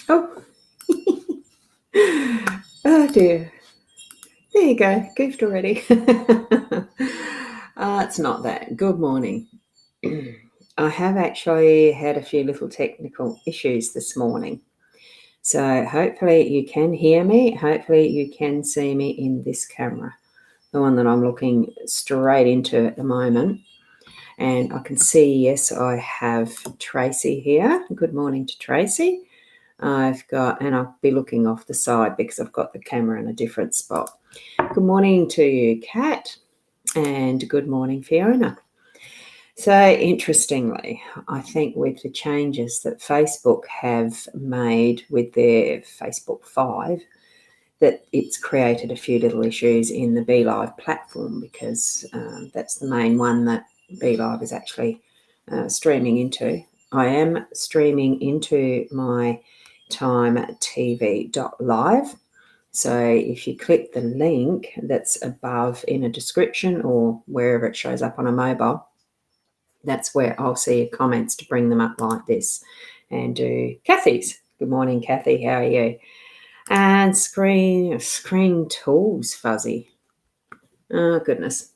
Oh, oh dear. There you go. Goofed already. It's not that. Good morning. I have actually had a few little technical issues this morning. So hopefully you can hear me. Hopefully you can see me in this camera, the one that I'm looking straight into at the moment. And I can see, yes, I have Tracy here. Good morning to Tracy. And I'll be looking off the side because I've got the camera in a different spot. Good morning to you, Kat, and good morning, Fiona. So interestingly, I think with the changes that Facebook have made with their Facebook 5, that it's created a few little issues in the BeLive platform because that's the main one that BeLive is actually streaming into. I am streaming into my timetv.live. So if you click the link that's above in a description or wherever it shows up on a mobile, that's where I'll see your comments to bring them up like this and do Kathy's. Good morning, Kathy. How are you? And screen tools fuzzy. Oh, goodness.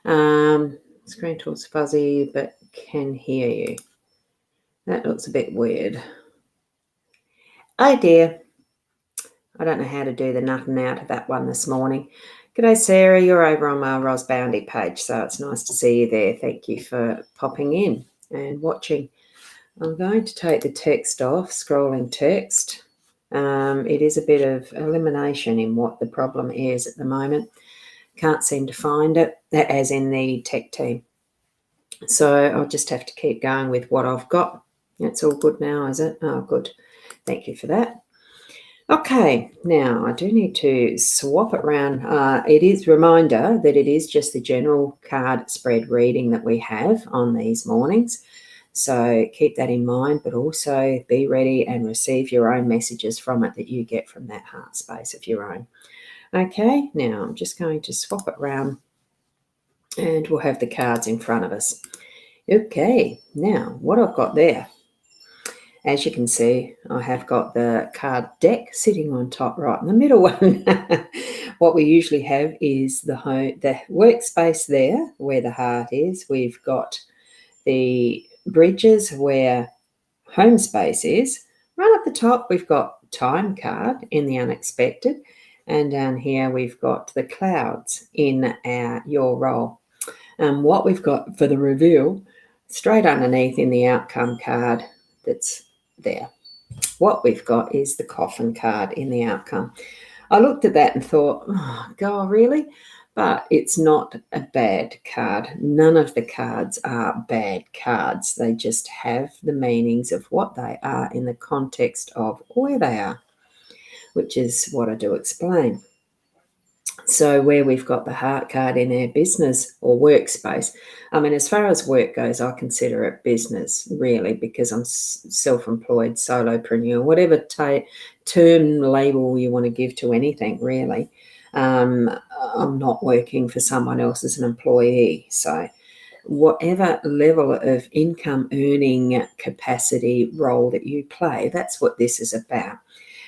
Screen tools fuzzy, but can hear you. That looks a bit weird. Oh, dear. I don't know how to do the nothing out of that one this morning. G'day, Sarah. You're over on my Boundy page, so it's nice to see you there. Thank you for popping in and watching. I'm going to take the text off, scrolling text. It is a bit of elimination in what the problem is at the moment. Can't seem to find it, as in the tech team. So I'll just have to keep going with what I've got. It's all good now, is it? Oh, good. Thank you for that. Okay, now I do need to swap it around. It is a reminder that it is just the general card spread reading that we have on these mornings. So keep that in mind, but also be ready and receive your own messages from it that you get from that heart space of your own. Okay, now I'm just going to swap it around and we'll have the cards in front of us. Okay, now what I've got there, as you can see, I have got the card deck sitting on top right in the middle one. What we usually have is the workspace there where the heart is. We've got the bridges where home space is. Right at the top, we've got time card in the unexpected. And down here, we've got the clouds in your role. And what we've got for the reveal, straight underneath in the outcome card that's there, what we've got is the coffin card in the outcome. I looked at that and thought, oh, God, really? But it's not a bad card. None of the cards are bad cards. They just have the meanings of what they are in the context of where they are, which is what I do explain. So where we've got the heart card in our business or workspace, I mean, as far as work goes, I consider it business, really, because I'm self-employed, solopreneur, whatever term label you want to give to anything, really. I'm not working for someone else as an employee. So whatever level of income earning capacity role that you play, that's what this is about.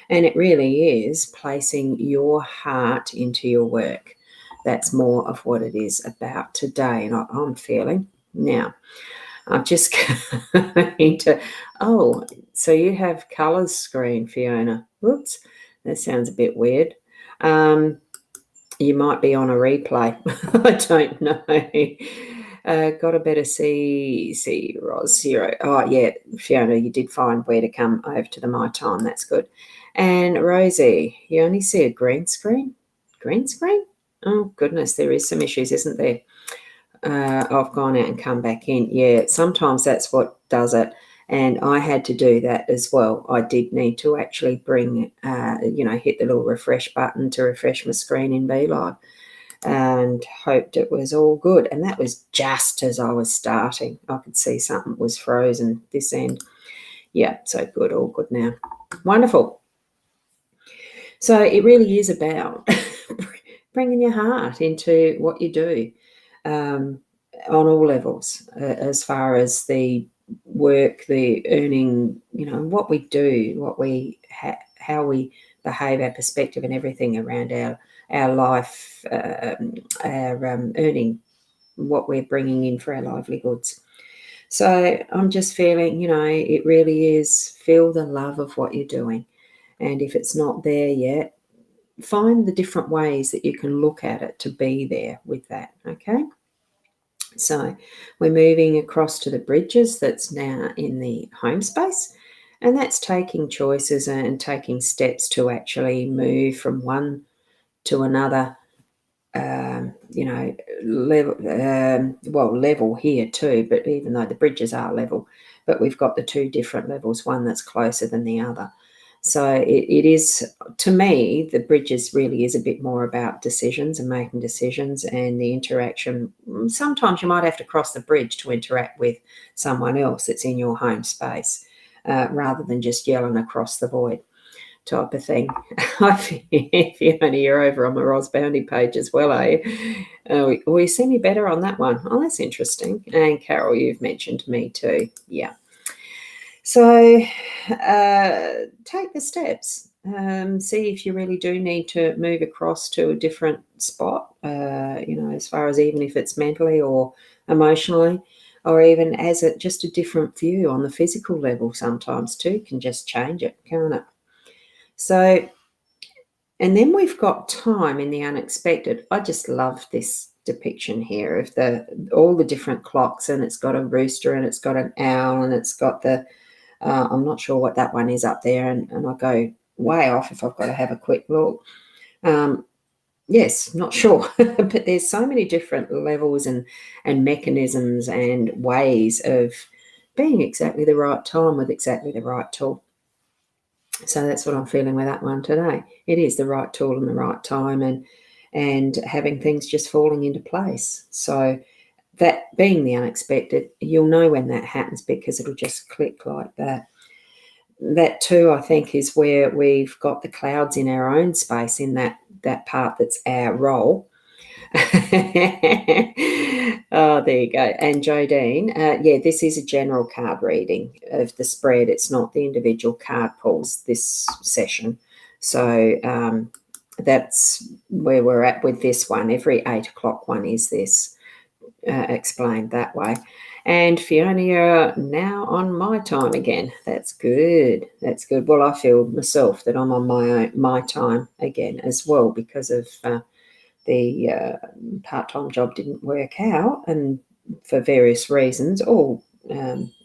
And it really is placing your heart into your work. That's more of what it is about today, and I'm feeling. Now, I'm just going to, oh, so you have colours screen, Fiona. Whoops, that sounds a bit weird. You might be on a replay. I don't know. Got a better see, Ros, 0. Oh, yeah, Fiona, you did find where to come over to the My Time. That's good. And Rosie, you only see a green screen? Green screen? Oh, goodness, there is some issues, isn't there? I've gone out and come back in. Yeah, sometimes that's what does it. And I had to do that as well. I did need to actually bring, hit the little refresh button to refresh my screen in BeLive and hoped it was all good. And that was just as I was starting. I could see something was frozen this end. Yeah, so good, all good now. Wonderful. So it really is about bringing your heart into what you do. On all levels, as far as the work, the earning, what we do, how we behave, our perspective, and everything around our life, our earning, what we're bringing in for our livelihoods. So I'm just feeling, it really is feel the love of what you're doing, and if it's not there yet, find the different ways that you can look at it to be there with that. Okay. So we're moving across to the bridges that's now in the home space, and that's taking choices and taking steps to actually move from one to another, level here too, but even though the bridges are level, but we've got the two different levels, one that's closer than the other. So it is, to me, the bridges really is a bit more about decisions and making decisions and the interaction. Sometimes you might have to cross the bridge to interact with someone else that's in your home space, rather than just yelling across the void type of thing. Fiona, you're over on my Ros Boundy page as well, are you? You see me better on that one. Oh, that's interesting. And Carol, you've mentioned me too. Yeah. So take the steps. See if you really do need to move across to a different spot, as far as even if it's mentally or emotionally, or even as just a different view on the physical level sometimes too can just change it, can't it? So, and then we've got time in the unexpected. I just love this depiction here of all the different clocks, and it's got a rooster and it's got an owl and it's got the I'm not sure what that one is up there, and I go way off if I've got to have a quick look. Yes, not sure, but there's so many different levels and mechanisms and ways of being exactly the right time with exactly the right tool. So that's what I'm feeling with that one today. It is the right tool and the right time, and having things just falling into place. So that being the unexpected, you'll know when that happens because it'll just click like that. That too, I think, is where we've got the clouds in our own space, in that part that's our role. Oh, there you go. And Jodine, this is a general card reading of the spread. It's not the individual card pulls this session. So that's where we're at with this one. Every 8 o'clock one is this, explained that way. And Fiona, you're now on my time again. That's good. That's good. Well, I feel myself that I'm on my time again as well because of the part-time job didn't work out, and for various reasons, all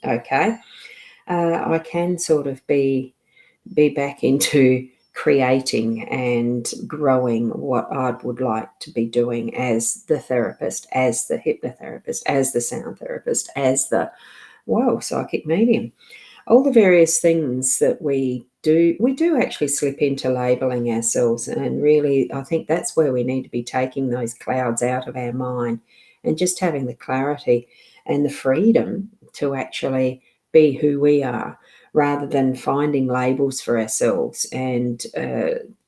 okay. I can sort of be back into creating and growing what I would like to be doing as the therapist, as the hypnotherapist, as the sound therapist, as the psychic medium. All the various things that we do actually slip into labeling ourselves, and really I think that's where we need to be taking those clouds out of our mind and just having the clarity and the freedom to actually be who we are, rather than finding labels for ourselves and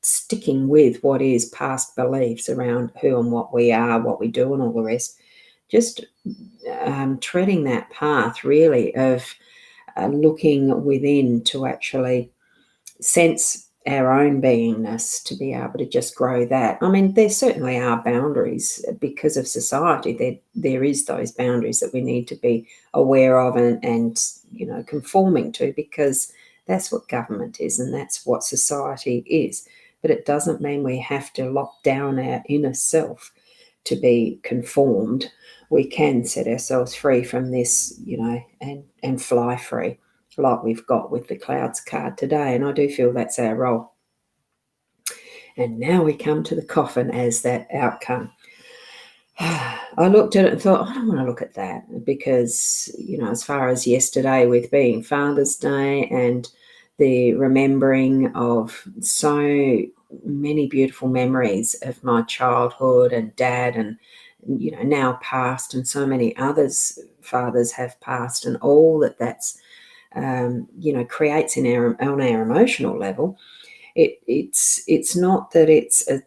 sticking with what is past beliefs around who and what we are, what we do, and all the rest. Just treading that path really of looking within to actually sense our own beingness to be able to just grow that. I mean, there certainly are boundaries because of society. There is those boundaries that we need to be aware of and conforming to, because that's what government is and that's what society is. But it doesn't mean we have to lock down our inner self to be conformed. We can set ourselves free from this, and fly free, like we've got with the clouds card today. And I do feel that's our role. And now we come to the coffin as that outcome. I looked at it and thought, I don't want to look at that, because, as far as yesterday with being Father's Day and the remembering of so many beautiful memories of my childhood and dad, and, now past, and so many others, fathers have passed, and all that's, creates on our emotional level. It's not that it's a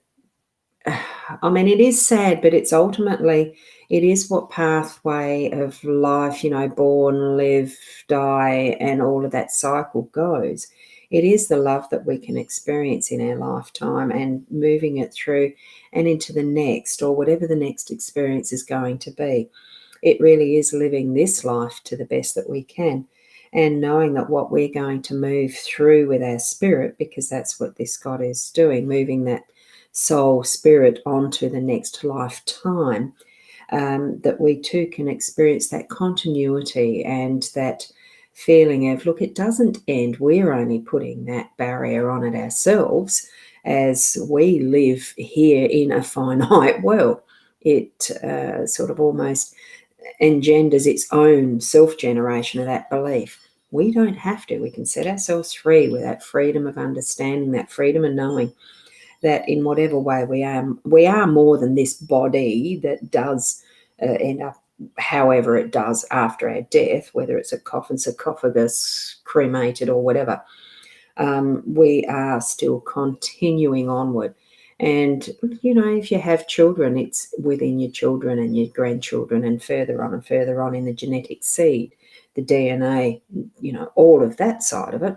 I mean, it is sad, but it's ultimately, it is what pathway of life, born, live, die, and all of that cycle goes. It is the love that we can experience in our lifetime and moving it through and into the next, or whatever the next experience is going to be. It really is living this life to the best that we can, and knowing that what we're going to move through with our spirit, because that's what this God is doing, moving that soul spirit onto the next lifetime, that we too can experience that continuity and that feeling of, look, it doesn't end. We're only putting that barrier on it ourselves as we live here in a finite world. It sort of almost engenders its own self-generation of that belief. We don't have to. We can set ourselves free with that freedom of understanding, that freedom of knowing that in whatever way we are more than this body that does end up however it does after our death, whether it's a coffin, sarcophagus, cremated, or whatever. We are still continuing onward. And, if you have children, it's within your children and your grandchildren, and further on in the genetic seed, the DNA, all of that side of it.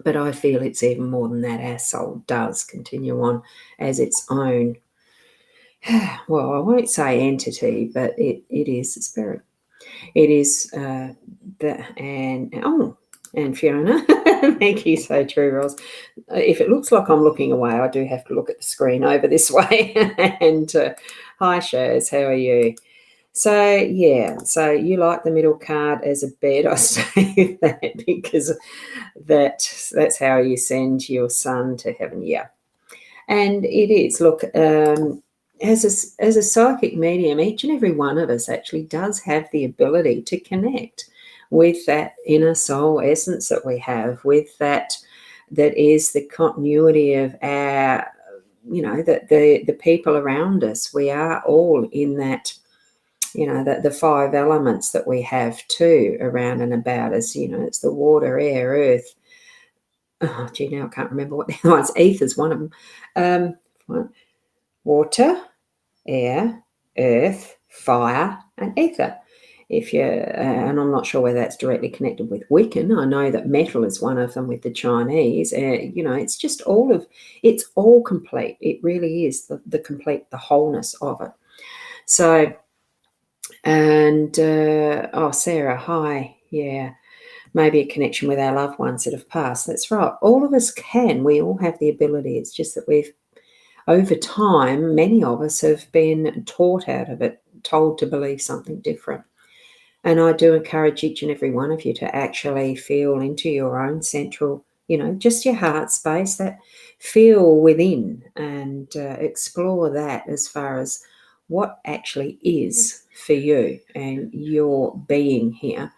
But I feel it's even more than that. Our soul does continue on as its own, well, I won't say entity, but it is a spirit. It is and Fiona, thank you, so true, Ross. If it looks like I'm looking away, I do have to look at the screen over this way. And hi, Shaz, how are you? So, so you like the middle card as a bed. I say that because that's how you send your son to heaven. Yeah. And it is, look, as a psychic medium, each and every one of us actually does have the ability to connect with that inner soul essence that we have, with that is the continuity of our, the people around us. We are all in that, the five elements that we have too around and about us. It's the water, air, earth. Oh, gee, now I can't remember what the other ones. Ether's one of them. Water, air, earth, fire, and ether. And I'm not sure whether that's directly connected with Wiccan. I know that metal is one of them with the Chinese. It's just it's all complete. It really is the complete, the wholeness of it. So, and Sarah, hi, yeah. Maybe a connection with our loved ones that have passed. That's right. All of us can. We all have the ability. It's just that over time, many of us have been taught out of it, told to believe something different. And I do encourage each and every one of you to actually feel into your own central, just your heart space, that feel within, and explore that as far as what actually is for you and your being here.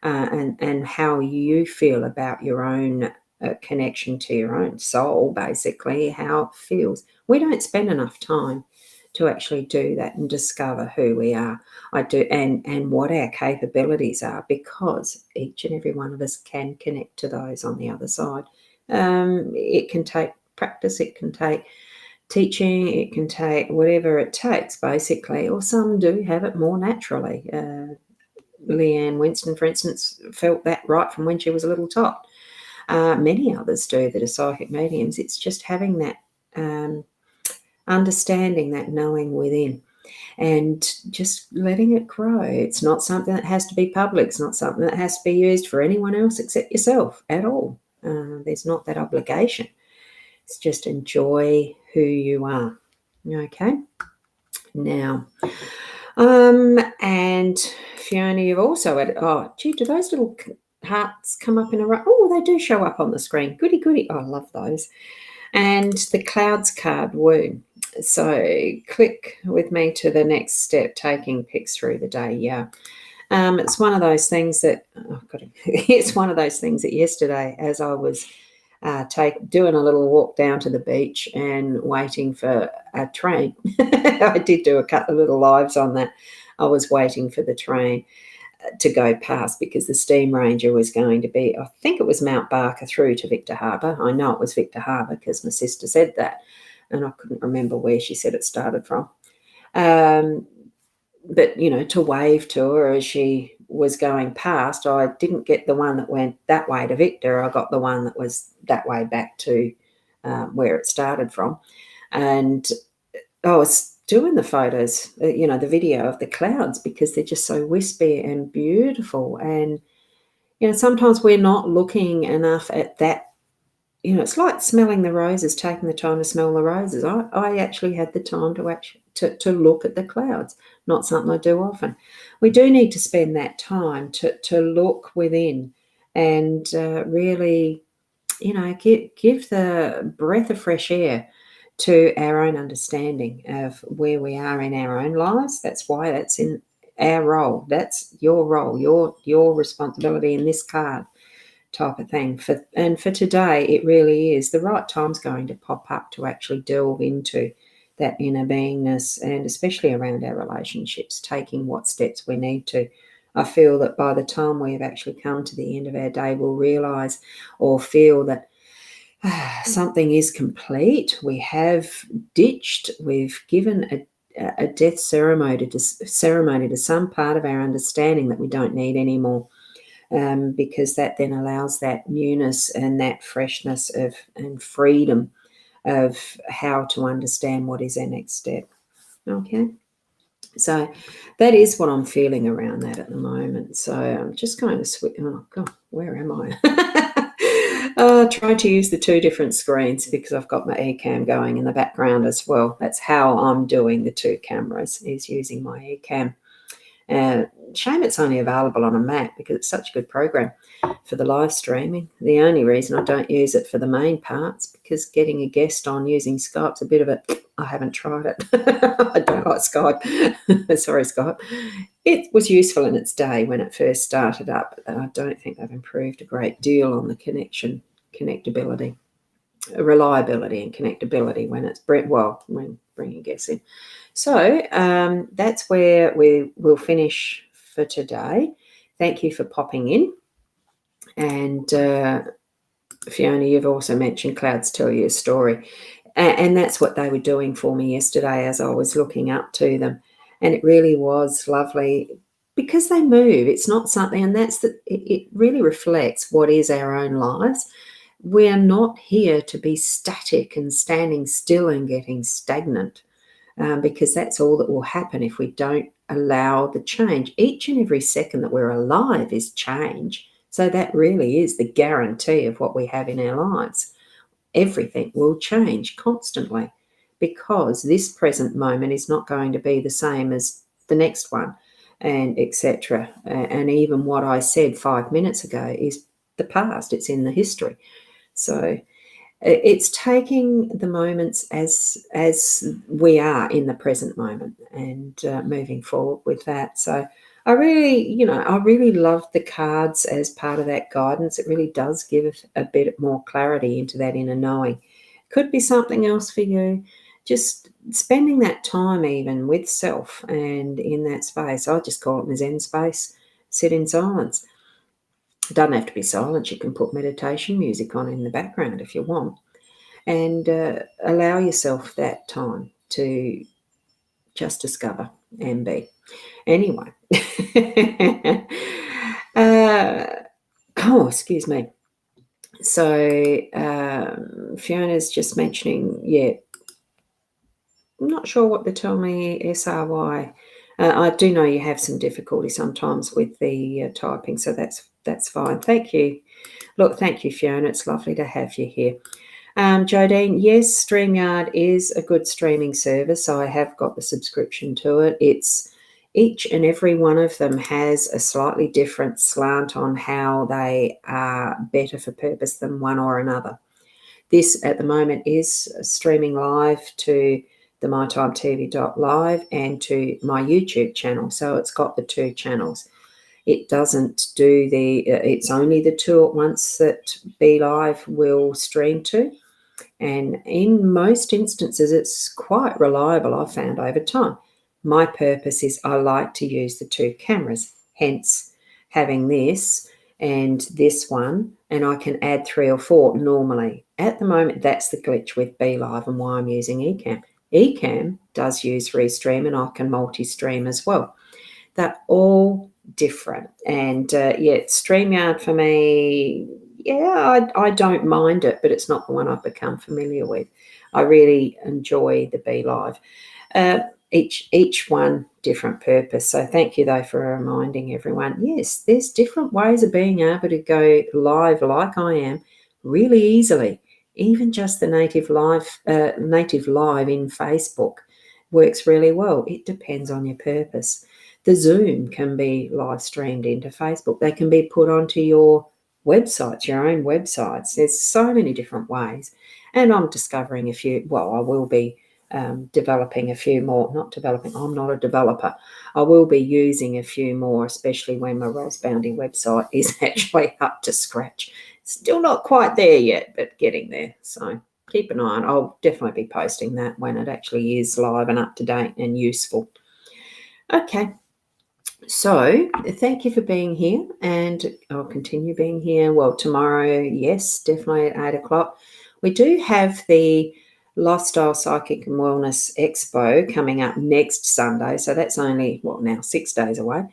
And how you feel about your own connection to your own soul, basically, how it feels. We don't spend enough time to actually do that and discover who we are. I do, and what our capabilities are, because each and every one of us can connect to those on the other side. It can take practice, it can take teaching, it can take whatever it takes, basically, or some do have it more naturally. Leanne Winston, for instance, felt that right from when she was a little tot. Many others do that are psychic mediums. It's just having that understanding, that knowing within, and just letting it grow. It's not something that has to be public. It's not something that has to be used for anyone else except yourself at all. There's not that obligation. It's just enjoy who you are. Okay? Now, and Fiona, you've also added, oh, gee, do those little hearts come up in a row? Oh, they do show up on the screen. Goody, goody. Oh, I love those. And the clouds card, woo. So click with me to the next step, taking pics through the day. Yeah. It's one of those things that, it's one of those things that yesterday, as I was doing a little walk down to the beach and waiting for a train, I did do a couple of little lives on that. I was waiting for the train to go past because the steam ranger was going to be, I think it was Mount Barker through to Victor Harbour. I know it was Victor Harbour because my sister said that, and I couldn't remember where she said it started from. But, to wave to her as she was going past, I didn't get the one that went that way to Victor. I got the one that was that way back to where it started from. And I was doing the photos, the video of the clouds, because they're just so wispy and beautiful. And, sometimes we're not looking enough at that. It's like smelling the roses, taking the time to smell the roses. I actually had the time to look at the clouds, not something I do often. We do need to spend that time to look within and really, give the breath of fresh air to our own understanding of where we are in our own lives. That's why that's in our role. That's your role, your responsibility in this card type of thing. For today, it really is. The right time's going to pop up to actually delve into that inner beingness, and especially around our relationships, taking what steps we need to. I feel that by the time we've actually come to the end of our day, we'll realise or feel that something is complete. We have ditched, we've given a death ceremony to some part of our understanding that we don't need anymore. Because that then allows that newness and that freshness and freedom of how to understand what is our next step. Okay, so that is what I'm feeling around that at the moment. So I'm just going to switch. Oh God, where am I? Trying to use the two different screens because I've got my eCam going in the background as well. That's how I'm doing the two cameras, is using my eCam. Shame it's only available on a Mac because it's such a good program for the live streaming. The only reason I don't use it for the main parts, because getting a guest on using Skype's a bit of a, I haven't tried it. I don't like Skype. Sorry, Skype. It was useful in its day when it first started up. I don't think they've improved a great deal on the connectability, reliability and connectability when bringing guests in. So that's where we will finish for today. Thank you for popping in. And Fiona, you've also mentioned clouds tell you a story. And that's what they were doing for me yesterday as I was looking up to them. And it really was lovely because they move. It's not something, and it really reflects what is our own lives. We're not here to be static and standing still and getting stagnant. Because that's all that will happen if we don't allow the change. Each and every second that we're alive is change. So that really is the guarantee of what we have in our lives. Everything will change constantly because this present moment is not going to be the same as the next one, and etc. And even what I said 5 minutes ago is the past. It's in the history. So it's taking the moments as we are in the present moment and moving forward with that. So I really love the cards as part of that guidance. It really does give a bit more clarity into that inner knowing. Could be something else for you. Just spending that time even with self and in that space. I just call it my Zen space. Sit in silence. It doesn't have to be silent. You can put meditation music on in the background if you want, and allow yourself that time to just discover and be. Anyway, excuse me. So Fiona's just mentioning, yeah, I'm not sure what they're telling me, SRY. I do know you have some difficulty sometimes with the typing, so that's fine. Thank you. Look, thank you, Fiona. It's lovely to have you here. Jodine, yes, StreamYard is a good streaming service. I have got the subscription to it. It's each and every one of them has a slightly different slant on how they are better for purpose than one or another. This at the moment is streaming live to the mytimetv.live and to my YouTube channel. So it's got the two channels. It doesn't do it's only the two at once that BeLive will stream to. And in most instances, it's quite reliable, I've found over time. My purpose is I like to use the two cameras, hence having this and this one, and I can add 3 or 4 normally. At the moment, that's the glitch with BeLive and why I'm using Ecamm. Ecamm does use Restream, and I can multi-stream as well. They're all different. And yeah, StreamYard for me, yeah, I don't mind it, but it's not the one I've become familiar with. I really enjoy the BeLive. Each one different purpose. So thank you though for reminding everyone. Yes, there's different ways of being able to go live like I am really easily. Even just the native live in Facebook works really well. It depends on your purpose. The Zoom can be live streamed into Facebook. They can be put onto your websites, your own websites. There's so many different ways. And I'm discovering a few, well, I will be developing a few more, not developing, I'm not a developer. I will be using a few more, especially when my Boundy website is actually up to scratch. Still not quite there yet, but getting there. So keep an eye on. I'll definitely be posting that when it actually is live and up to date and useful. Okay. So thank you for being here, and I'll continue being here. Well, tomorrow, yes, definitely at 8 o'clock. We do have the Lifestyle Psychic and Wellness Expo coming up next Sunday. So that's only, well, now 6 days away.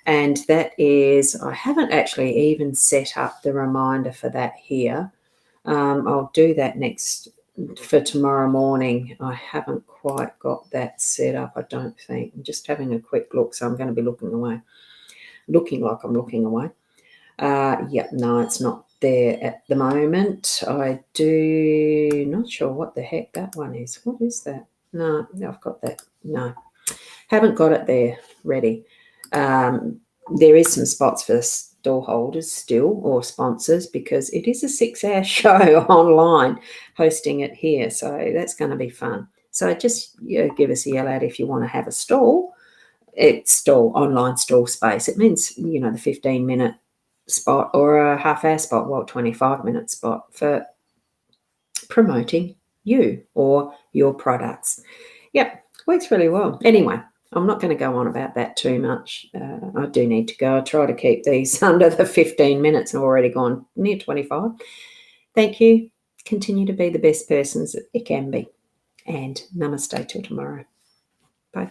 And that is, I haven't actually even set up the reminder for that here. I'll do that next for tomorrow morning. I haven't quite got that set up, I don't think. I'm just having a quick look, so I'm going to be looking like I'm looking away. Yeah, no, it's not there at the moment. Not sure what the heck that one is. What is that? No, I've got that. No, haven't got it there ready. There is some spots for stall holders still, or sponsors, because it is a 6-hour show online, hosting it here. So that's going to be fun. So just give us a yell out if you want to have a stall. It's online stall space. It means, the 15-minute spot or a half-hour spot, 25-minute spot for promoting you or your products. Yep, works really well. Anyway, I'm not going to go on about that too much. I do need to go. I try to keep these under the 15 minutes. I've already gone near 25. Thank you. Continue to be the best persons it can be. And namaste till tomorrow. Bye for now.